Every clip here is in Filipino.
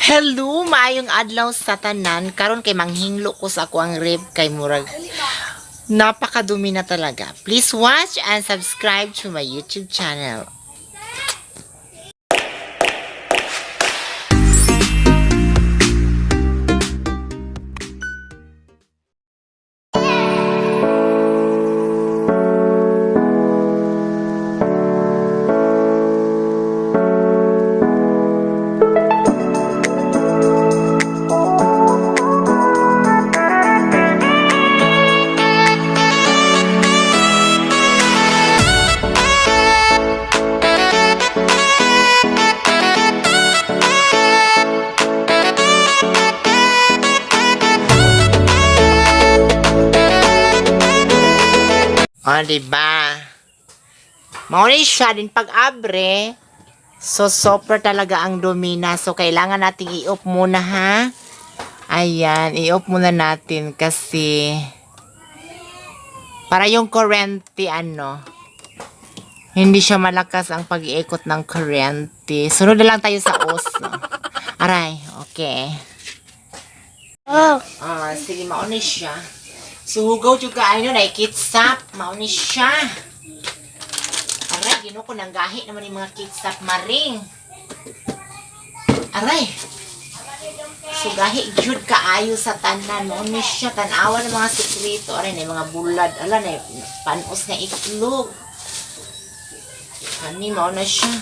Hello, maayong adlaw sa tanan. Karon kay manghinglo ko sa ako ang rib kay murag napakadumi na talaga. Please watch and subscribe to my YouTube channel. O, diba? Mauni siya din pag-abre. So, super talaga ang domina. So, kailangan nating i-off muna, ha? Ayan, i-off muna natin kasi para yung kurente, hindi siya malakas ang pag-iikot ng kurente. Sunod na lang tayo sa os, no? Aray, okay. Sige, mauni siya. Suhugaw juga ano na kitsap, mauni siya. Aray, gino ko nang gahi naman yung mga kitsap maring. Aray. So gahi jud kaayo sa tanan, mauni siya tan-awa ng mga sekreto, aray na mga bulad, ala na panos nga itlog. Ani mao na siya.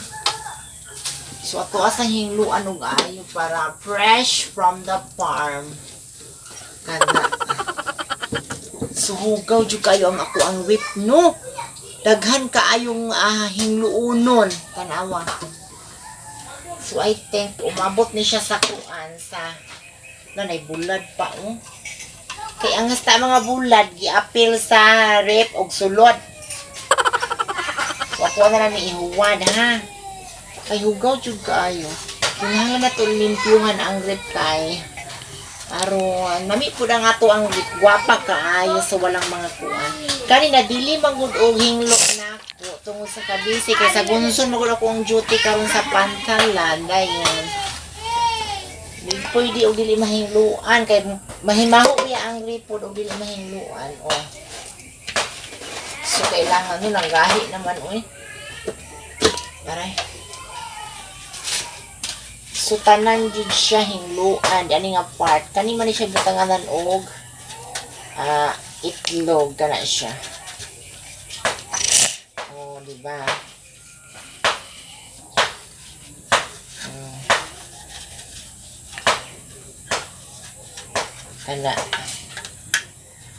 So ato asa hingluan og ayo para fresh from the farm. Kana suhugaw jud kayo ang ako ang whip no. Daghan kaayong hingluonon tanawa. So I think umabot ni siya sa kuan sa nanay bulad pa Kay ang hasta mga bulad giapil sa rep og sulod. So ako na ni ihuwad ha. Kay hugaw jud kaayo. Kinahanglan na to limpyuhan ang rep kay aron nami pud ang ato ang gwapa kaayo sa walang mga kuan. Kani na dili mangud og hinglo nako tungod sa kabisi kay sa gunson magud ako ang duty karon sa pantalan dayon. Di pwede og dili mahingluan kay mahimaho ya ang ripod og dili mahingluan So kailangan no lang gahi naman Aray. So tanan jud siya hingluan ani nga part kani man siya butanganan og itlog kana siya. Di ba? Kana.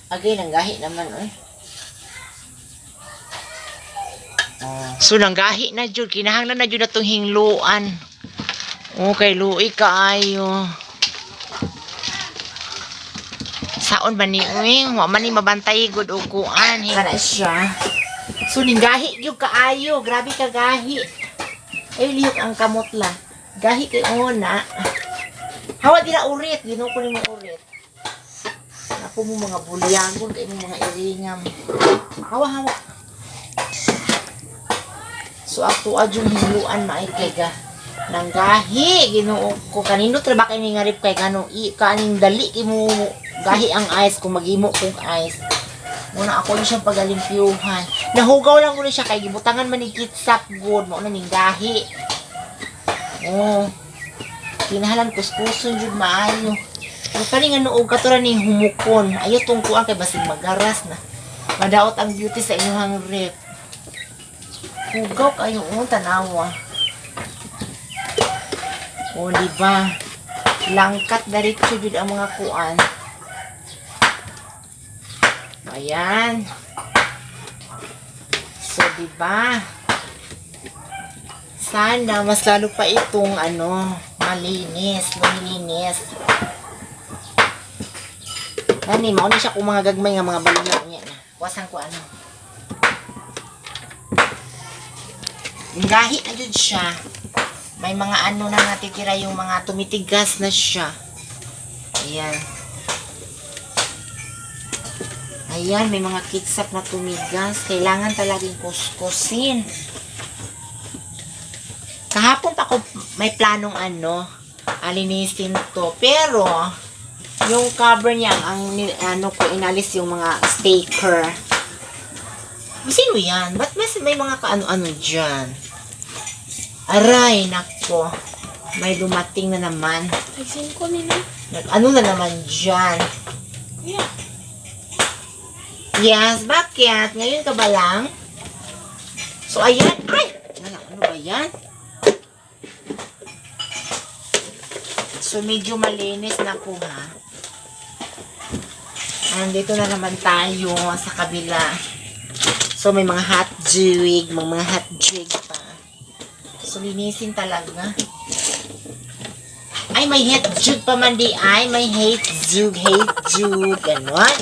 Agay nang gahi naman So nang gahi na jud kinahanglan na jud atong hingluan. Okay, luoy kaayo. Saon ba ni wa man ni mabantay gud og kuan kana siya. So ning gahi gyud kaayo, grabe ka gahi. Ay lihok ang kamot la. Gahi kay una. Hawa dira urit, gino ko ni urit. Ako mo mga bulyagon kay mo mga iringam. Hawa. So ako adjung hingluan maikega. Nang gahi Ginoo ko kanino tra ba kay nga rip kay kaning dali kay mo gahi ang ice kung magimo kong ice muna ako ni siyang pagalimpyuhan nahugaw lang ko ni siya kay gibutangan man ni kitsap good mo na ning gahi kinahalan kuskuson jud maayo kani nga nuog katuran ning humukon ayo tong kuan kay basig magaras na madaot ang beauty sa inyong rip hugaw kayo tanawa diba? Langkat diretso jud ang mga kuan. Ayan. So, diba? Sana mas lalo pa itong malinis. Ani, mauna siya kung mga gagmay nga mga balon niya na. Kuwasan ko Gahi na jud siya. May mga na natitira yung mga tumitigas na siya. Ayan. Ayan, may mga kitsap na tumigas. Kailangan talagang kuskusin. Kahapon pa ako may planong alinisin to. Pero, yung cover niya, ano ko, inalis yung mga sticker. Sino yan? Ba't may mga kaano-ano dyan? Aray, nako. May dumating na naman. Ayusin ko nila. Ano na naman dyan? Yeah. Yes, bakit? Ngayon ka ba lang? So, ayan. Ay! Ano ba yan? So, medyo malinis na po, ha? Andito na naman tayo sa kabila. So, may mga hot jig. Mga hot jig pa. So, linisin talaga. Ay, may hate jug pa man di ay. May hate jug. Ganon.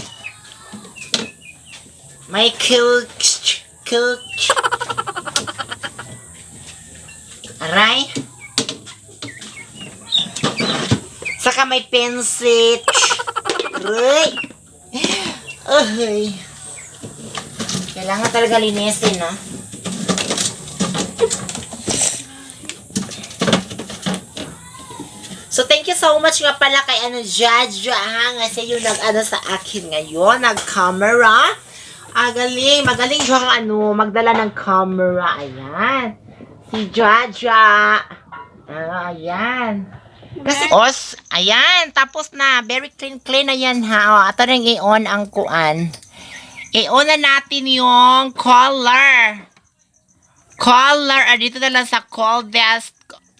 May coach. Aray. Saka may pensit. Aray. Ahay. Kailangan talaga linisin, no? So, thank you so much nga pala kay Jaja, ha? Kasi yung nag-ano sa akin ngayon, nag-camera. Magaling siya magdala ng camera. Ayan. Si Jaja. Ayan. Kasi, ayan. Tapos na. Very clean na yan, ha? Ito rin i-on ang kuan. I-on na natin yung color. Dito na lang sa call desk.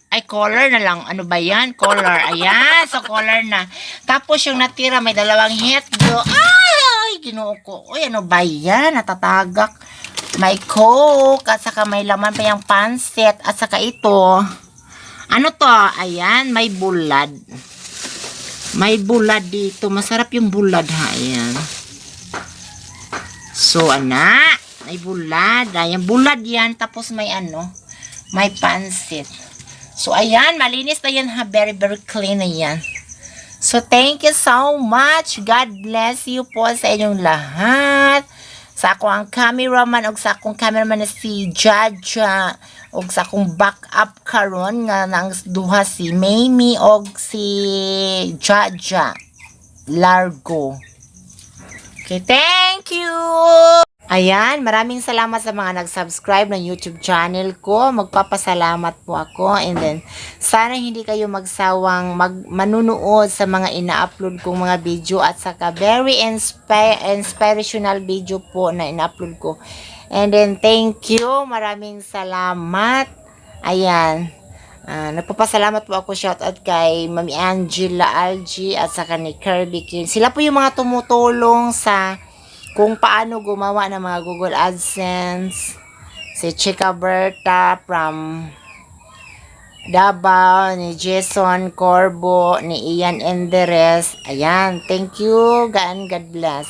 Ay, color na lang. Ano ba yan? Color. Ayan. So, color na. Tapos, yung natira, may dalawang hit go. Ay! Ginoo ko. Uy, ano ba yan? Natatagak. May coke. At saka may laman pa yung pansit. At saka ito. Ano to? Ayan. May bulad. May bulad dito. Masarap yung bulad, ha? Ayan. So, may bulad. Ayan. Bulad yan. Tapos, may may pansit. So, ayan, malinis na yan, ha. Very, very clean na yan. So, thank you so much. God bless you po sa inyong lahat. Sa akong cameraman, o sa akong cameraman na si Jaja, o sa akong backup karon nga nang duha si Mamie, o si Jaja Largo. Okay, thank you! Ayan, maraming salamat sa mga nag-subscribe ng YouTube channel ko. Magpapasalamat po ako. And then, sana hindi kayo magsawang manunood sa mga ina-upload kong mga video at saka very inspirational video po na ina-upload ko. And then, thank you. Maraming salamat. Ayan. Nagpapasalamat po ako. Shoutout kay Mami Angela Algie at saka ni Kirby King. Sila po yung mga tumutulong sa kung paano gumawa ng mga Google AdSense. Si Chica Berta from Davao, ni Jason Corbo, ni Ian Enderes. Ayan, thank you. God bless.